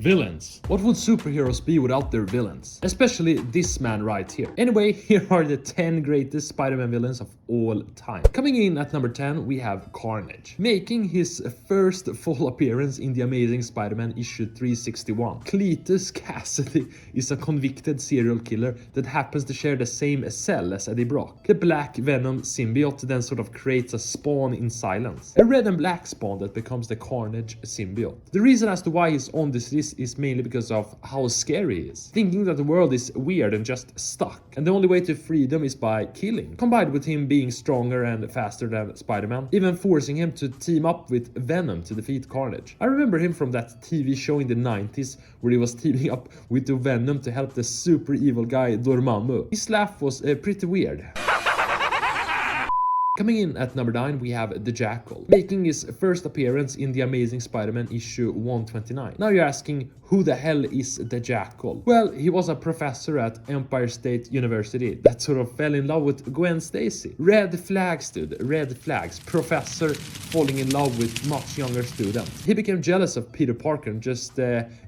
Villains. What would superheroes be without their villains? Especially this man right here. Anyway, here are the 10 greatest Spider-Man villains of all time. Coming in at number 10, we have Carnage. Making his first full appearance in The Amazing Spider-Man issue 361. Cletus Cassidy is a convicted serial killer that happens to share the same cell as Eddie Brock. The Black Venom symbiote then sort of creates a spawn in silence. A red and black spawn that becomes the Carnage symbiote. The reason as to why he's on this list is mainly because of how scary he is. Thinking that the world is weird and just stuck, and the only way to freedom is by killing. Combined with him being stronger and faster than Spider-Man, even forcing him to team up with Venom to defeat Carnage. I remember him from that TV show in the 90s where he was teaming up with the Venom to help the super evil guy Dormammu. His laugh was pretty weird. Coming in at number 9, we have the Jackal, making his first appearance in The Amazing Spider-Man issue 129. Now you're asking, who the hell is the Jackal? Well, he was a professor at Empire State University that sort of fell in love with Gwen Stacy. Red flags, dude, red flags. Professor falling in love with much younger students. He became jealous of Peter Parker and just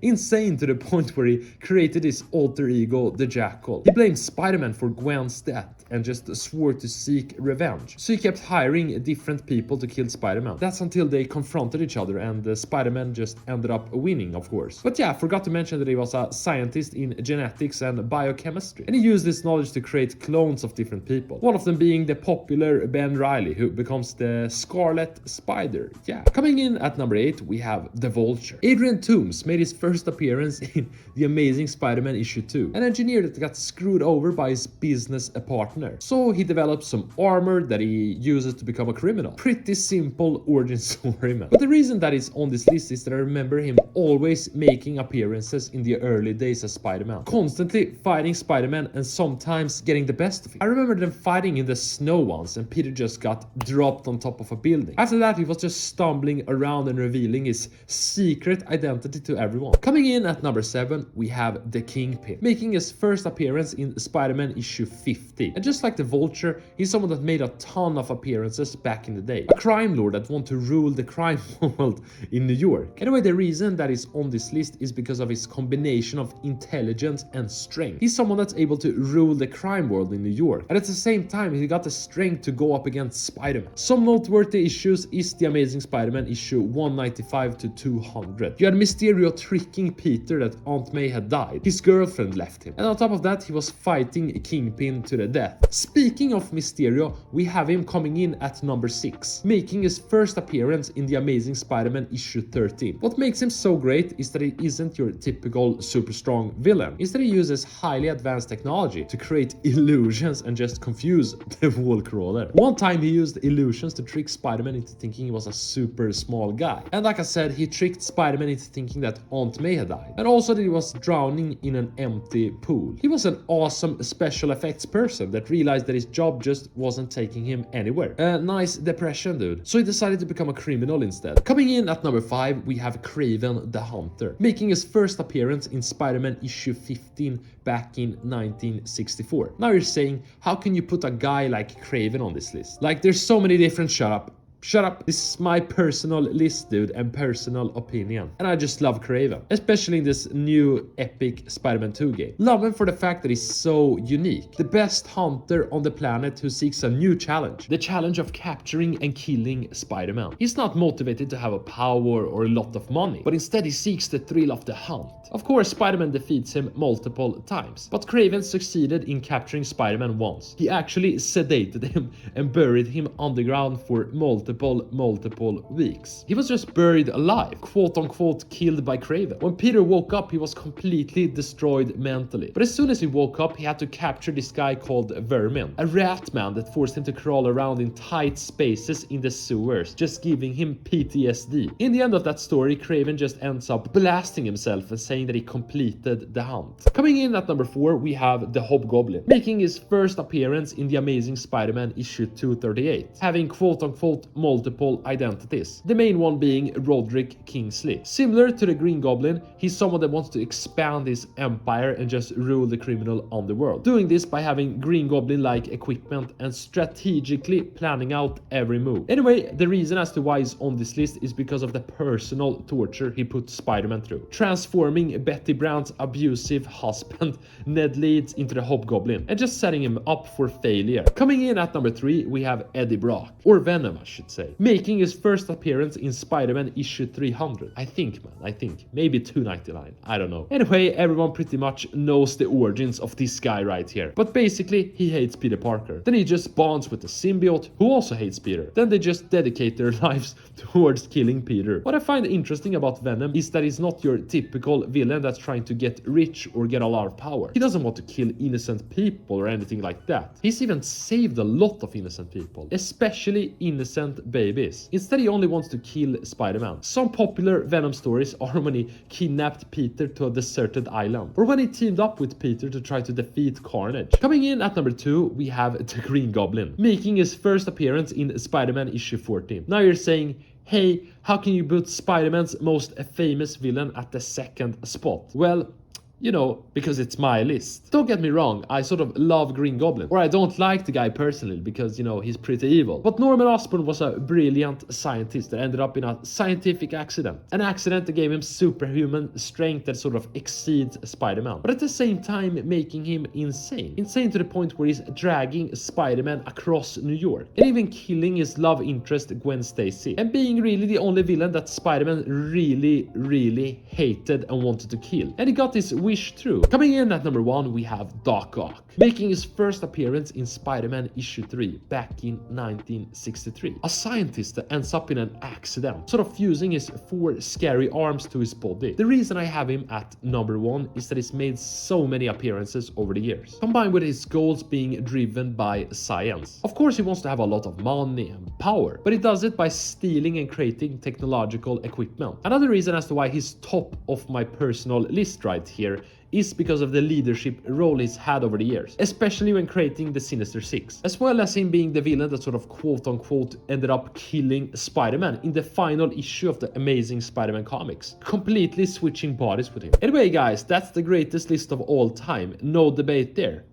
insane to the point where he created his alter ego, the Jackal. He blamed Spider-Man for Gwen's death and just swore to seek revenge. So he kept hiring different people to kill Spider-Man. That's until they confronted each other and Spider-Man just ended up winning, of course. But yeah, I forgot to mention that he was a scientist in genetics and biochemistry. And he used this knowledge to create clones of different people. One of them being the popular Ben Reilly, who becomes the Scarlet Spider. Yeah. Coming in at number 8, we have the Vulture. Adrian Toomes made his first appearance in The Amazing Spider-Man issue 2. An engineer that got screwed over by his business partner. So he developed some armor that he uses to become a criminal. Pretty simple origin story, man. But the reason that is on this list is that I remember him always making appearances in the early days as Spider-Man. Constantly fighting Spider-Man and sometimes getting the best of him. I remember them fighting in the snow once and Peter just got dropped on top of a building. After that, he was just stumbling around and revealing his secret identity to everyone. Coming in at number 7, we have the Kingpin, making his first appearance in Spider-Man issue 50. And just like the Vulture, he's someone that made a ton of appearances back in the day. A crime lord that wanted to rule the crime world in New York. Anyway, the reason that is on this list is because of his combination of intelligence and strength. He's someone that's able to rule the crime world in New York. And at the same time, he got the strength to go up against Spider-Man. Some noteworthy issues is The Amazing Spider-Man issue 195 to 200. You had Mysterio tricking Peter that Aunt May had died. His girlfriend left him. And on top of that, he was fighting Kingpin to the death. Speaking of Mysterio, we have him coming in at number 6, making his first appearance in The Amazing Spider-Man issue 13. What makes him so great is that he isn't your typical super strong villain. Instead, he uses highly advanced technology to create illusions and just confuse the wall crawler. One time he used illusions to trick Spider-Man into thinking he was a super small guy. And like I said, he tricked Spider-Man into thinking that Aunt May had died. And also that he was drowning in an empty pool. He was an awesome special effects person that realized that his job just wasn't taking him anywhere. A nice depression, dude. So he decided to become a criminal instead. Coming in at number 5, we have Craven the Hunter, making his first appearance in Spider-Man issue 15 back in 1964. Now you're saying, how can you put a guy like Craven on this list? Like, there's so many different... Shut up. This is my personal list, dude, and personal opinion. And I just love Craven, especially in this new epic Spider-Man 2 game. Love him for the fact that he's so unique. The best hunter on the planet who seeks a new challenge. The challenge of capturing and killing Spider-Man. He's not motivated to have a power or a lot of money, but instead he seeks the thrill of the hunt. Of course, Spider-Man defeats him multiple times, but Craven succeeded in capturing Spider-Man once. He actually sedated him and buried him underground for multiple weeks. He was just buried alive, quote unquote killed by Craven. When Peter woke up, he was completely destroyed mentally. But as soon as he woke up, he had to capture this guy called Vermin, a rat man that forced him to crawl around in tight spaces in the sewers, just giving him PTSD. In the end of that story, Craven just ends up blasting himself and saying that he completed the hunt. Coming in at number 4, we have the Hobgoblin, making his first appearance in The Amazing Spider-Man issue 238, having quote unquote multiple identities. The main one being Roderick Kingsley. Similar to the Green Goblin, he's someone that wants to expand his empire and just rule the criminal underworld. Doing this by having Green Goblin-like equipment and strategically planning out every move. Anyway, the reason as to why he's on this list is because of the personal torture he put Spider-Man through. Transforming Betty Brown's abusive husband Ned Leeds into the Hobgoblin and just setting him up for failure. Coming in at number 3, we have Eddie Brock, or Venom I should say, making his first appearance in Spider-Man issue 300. I think, maybe 299, I don't know. Anyway, everyone pretty much knows the origins of this guy right here. But basically, he hates Peter Parker. Then he just bonds with the symbiote, who also hates Peter. Then they just dedicate their lives towards killing Peter. What I find interesting about Venom is that he's not your typical villain that's trying to get rich or get a lot of power. He doesn't want to kill innocent people or anything like that. He's even saved a lot of innocent people, especially innocent babies. Instead, he only wants to kill Spider-Man. Some popular Venom stories are when he kidnapped Peter to a deserted island, or when he teamed up with Peter to try to defeat Carnage. Coming in at number 2, we have the Green Goblin, making his first appearance in Spider-Man issue 14. Now you're saying, hey, how can you put Spider-Man's most famous villain at the second spot? Well, you know, because it's my list. Don't get me wrong, I sort of love Green Goblin. Or I don't like the guy personally because, you know, he's pretty evil. But Norman Osborn was a brilliant scientist that ended up in a scientific accident. An accident that gave him superhuman strength that sort of exceeds Spider-Man. But at the same time making him insane. Insane to the point where he's dragging Spider-Man across New York. And even killing his love interest Gwen Stacy. And being really the only villain that Spider-Man really hated and wanted to kill. And he got this wish through. Coming in at number 1, we have Doc Ock, making his first appearance in Spider-Man issue 3 back in 1963. A scientist that ends up in an accident, sort of fusing his 4 scary arms to his body. The reason I have him at number 1 is that he's made so many appearances over the years, combined with his goals being driven by science. Of course, he wants to have a lot of money and power, but he does it by stealing and creating technological equipment. Another reason as to why he's top of my personal list right here is because of the leadership role he's had over the years, especially when creating the Sinister Six, as well as him being the villain that sort of quote-unquote ended up killing Spider-Man in the final issue of the Amazing Spider-Man comics, completely switching bodies with him. Anyway guys, that's the greatest list of all time, no debate there.